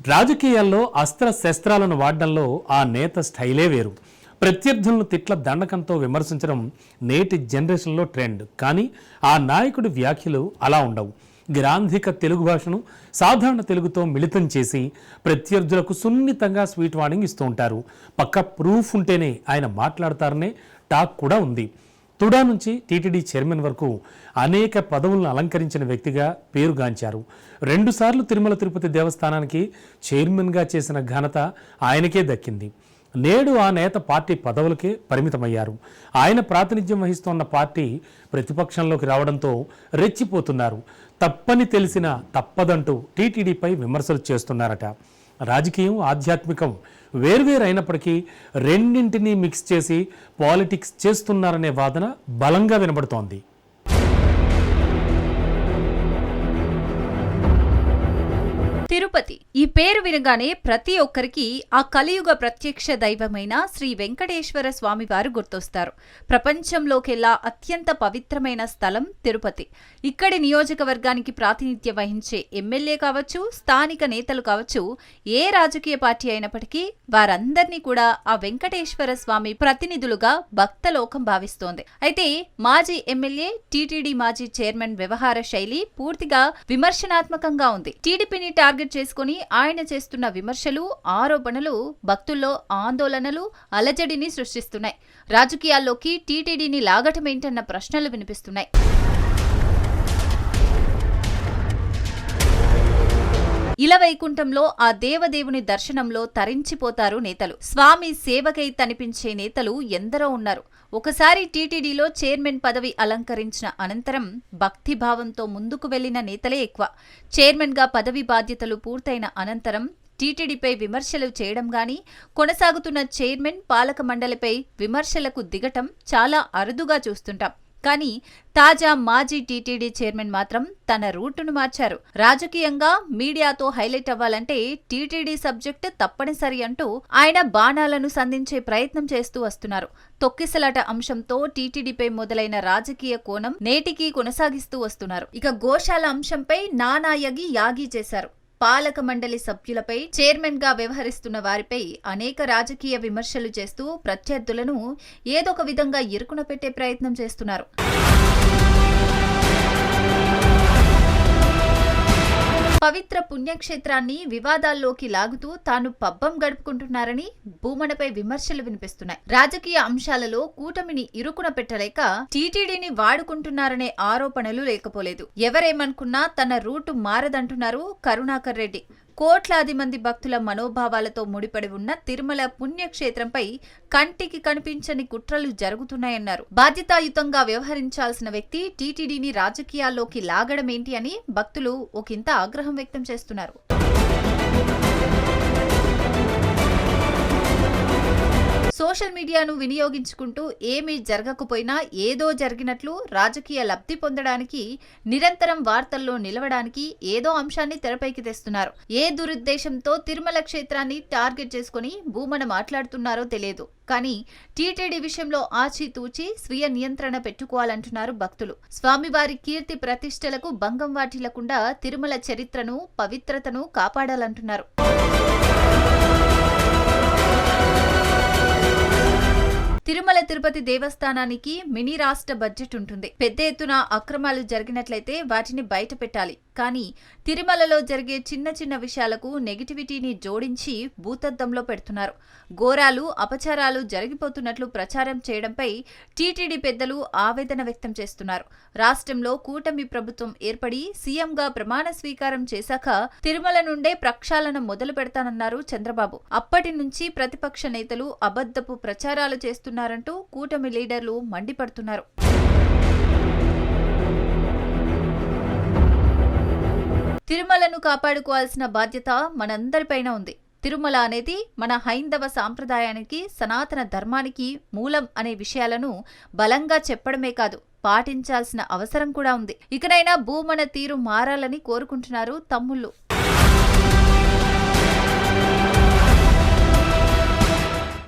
రాజకీయాల్లో అస్త్ర శస్త్రాలను వాడడంలో ఆ నేత స్టైలే వేరు. ప్రత్యర్థులను తిట్ల దండకంతో విమర్శించడం నేటి జనరేషన్లో ట్రెండ్. కానీ ఆ నాయకుడి వ్యాఖ్యలు అలా ఉండవు. గ్రాంధిక తెలుగు భాషను సాధారణ తెలుగుతో మిళితం చేసి ప్రత్యర్థులకు సున్నితంగా స్వీట్ వార్నింగ్ ఇస్తూ ఉంటారు. పక్క ప్రూఫ్ ఉంటేనే ఆయన మాట్లాడతారనే టాక్ కూడా ఉంది. తుడా నుంచి టీటీడీ చైర్మన్ వరకు అనేక పదవులను అలంకరించిన వ్యక్తిగా పేరుగాంచారు. 2 సార్లు తిరుమల తిరుపతి దేవస్థానానికి చైర్మన్గా చేసిన ఘనత ఆయనకే దక్కింది. నేడు ఆ నేత పార్టీ పదవులకే పరిమితమయ్యారు. ఆయన ప్రాతినిధ్యం వహిస్తున్న పార్టీ ప్రతిపక్షంలోకి రావడంతో రెచ్చిపోతున్నారు. తప్పని తెలిసినా తప్పదంటూ టీటీడీపై విమర్శలు చేస్తున్నారట. రాజకీయం, ఆధ్యాత్మికం వేర్వేరైనప్పటికీ రెండింటినీ మిక్స్ చేసి పాలిటిక్స్ చేస్తున్నారనే వాదన బలంగా వినబడుతోంది. తిరుపతి ఈ పేరు వినగానే ప్రతి ఒక్కరికి ఆ కలియుగ ప్రత్యక్ష దైవమైన శ్రీ వెంకటేశ్వర స్వామి వారు గుర్తొస్తారు. ప్రపంచంలోకెల్లా అత్యంత పవిత్రమైన స్థలం తిరుపతి. ఇక్కడి నియోజకవర్గానికి ప్రాతినిధ్యం వహించే ఎమ్మెల్యే కావచ్చు, స్థానిక నేతలు కావచ్చు, ఏ రాజకీయ పార్టీ అయినప్పటికీ వారందరినీ కూడా ఆ వెంకటేశ్వర స్వామి ప్రతినిధులుగా భక్తలోకం భావిస్తోంది. అయితే మాజీ ఎమ్మెల్యే, టీటీడీ మాజీ చైర్మన్ వ్యవహార శైలి పూర్తిగా విమర్శనాత్మకంగా ఉంది. టీడీపీని టార్గెట్ చేసుకుని ఆయన చేస్తున్న విమర్శలు, ఆరోపణలు భక్తుల్లో ఆందోళనలు, అలజడిని సృష్టిస్తున్నాయి. రాజకీయాల్లోకి టీటీడీని లాగటమేంటన్న ప్రశ్నలు వినిపిస్తున్నాయి. ఇలవైకుంఠంలో ఆ దేవదేవుని దర్శనంలో తరించిపోతారు నేతలు. స్వామి సేవకై తనిపించే నేతలు ఎందరో ఉన్నారు. ఒకసారి టీటీడీలో చైర్మన్ పదవి అలంకరించిన అనంతరం భక్తిభావంతో ముందుకు వెళ్లిన నేతలే ఎక్కువ. చైర్మన్గా పదవి బాధ్యతలు పూర్తయిన అనంతరం టీటీడీపై విమర్శలు చేయడం గానీ, కొనసాగుతున్న చైర్మన్, పాలక మండలిపై విమర్శలకు దిగటం చాలా అరుదుగా చూస్తుంటాం. కానీ తాజా మాజీ టీటీడీ చైర్మన్ మాత్రం తన రూటును మార్చారు. రాజకీయంగా మీడియాతో హైలైట్ అవ్వాలంటే టీటీడీ సబ్జెక్ట్ తప్పనిసరి అంటూ ఆయన బాణాలను సంధించే ప్రయత్నం చేస్తూ వస్తున్నారు. తొక్కిసలాట అంశంతో టీటీడీపై మొదలైన రాజకీయ కోణం నేటికీ కొనసాగిస్తూ వస్తున్నారు. ఇక గోశాల అంశంపై నానాయగి యాగి చేశారు. పాలక మండలి సభ్యులపై, చైర్మన్ గా వ్యవహరిస్తున్న వారిపై అనేక రాజకీయ విమర్శలు చేస్తూ ప్రత్యర్థులను ఏదొక విధంగా ఇరుకున పెట్టే ప్రయత్నం చేస్తున్నారు. పవిత్ర పుణ్యక్షేత్రాన్ని వివాదాల్లోకి లాగుతూ తాను పబ్బం గడుపుకుంటున్నారని భూమనపై విమర్శలు వినిపిస్తున్నాయి. రాజకీయ అంశాలలో కూటమిని ఇరుకున పెట్టలేక టీటీడీని వాడుకుంటున్నారనే ఆరోపణలు లేకపోలేదు. ఎవరేమనుకున్నా తన రూటు మారదంటున్నారు కరుణాకర్ రెడ్డి. కోట్లాది మంది భక్తుల మనోభావాలతో ముడిపడి ఉన్న తిరుమల పుణ్యక్షేత్రంపై కంటికి కనిపించని కుట్రలు జరుగుతున్నాయన్నారు. బాధ్యతాయుతంగా వ్యవహరించాల్సిన వ్యక్తి టీటీడీని రాజకీయాల్లోకి లాగడమేంటి అని భక్తులు ఒకంత ఆగ్రహం వ్యక్తం చేస్తున్నారు. సోషల్ మీడియాను వినియోగించుకుంటూ ఏమీ జరగకపోయినా ఏదో జరిగినట్లు రాజకీయ లబ్ధి పొందడానికి, నిరంతరం వార్తల్లో నిలవడానికి ఏదో అంశాన్ని తెరపైకి తెస్తున్నారు. ఏ దురుద్దేశంతో తిరుమల క్షేత్రాన్ని టార్గెట్ చేసుకుని భూమన మాట్లాడుతున్నారో తెలియదు. కానీ టీటీడీ విషయంలో ఆచితూచి స్వీయ నియంత్రణ పెట్టుకోవాలంటున్నారు భక్తులు. స్వామివారి కీర్తి ప్రతిష్టలకు భంగం వాటిల్లకుండా తిరుమల చరిత్రను, పవిత్రతను కాపాడాలంటున్నారు. తిరుమల తిరుపతి దేవస్థానానికి మినీ రాష్ట్ర బడ్జెట్ ఉంటుంది. పెద్ద ఎత్తున అక్రమాలు జరిగినట్లయితే వాటిని బయట పెట్టాలి. కానీ తిరుమలలో జరిగే చిన్న చిన్న విషయాలకు నెగిటివిటీని జోడించి భూతద్దంలో పెడుతున్నారు. ఘోరాలు, అపచారాలు జరిగిపోతున్నట్లు ప్రచారం చేయడంపై టీటీడీ పెద్దలు ఆవేదన వ్యక్తం చేస్తున్నారు. రాష్ట్రంలో కూటమి ప్రభుత్వం ఏర్పడి సీఎంగా ప్రమాణ స్వీకారం చేశాక తిరుమల నుండే ప్రక్షాళన మొదలు పెడతానన్నారు చంద్రబాబు. అప్పటి నుంచి ప్రతిపక్ష నేతలు అబద్ధపు ప్రచారాలు చేస్తున్నారంటూ కూటమి లీడర్లు మండిపడుతున్నారు. తిరుమలను కాపాడుకోవాల్సిన బాధ్యత మనందరిపైన ఉంది. తిరుమల అనేది మన హైందవ సాంప్రదాయానికి, సనాతన ధర్మానికి మూలం అనే విషయాలను బలంగా చెప్పడమే కాదు, పాటించాల్సిన అవసరం కూడా ఉంది. ఇకనైనా భూమన తీరు మారాలని కోరుకుంటున్నారు తమ్ముళ్ళు.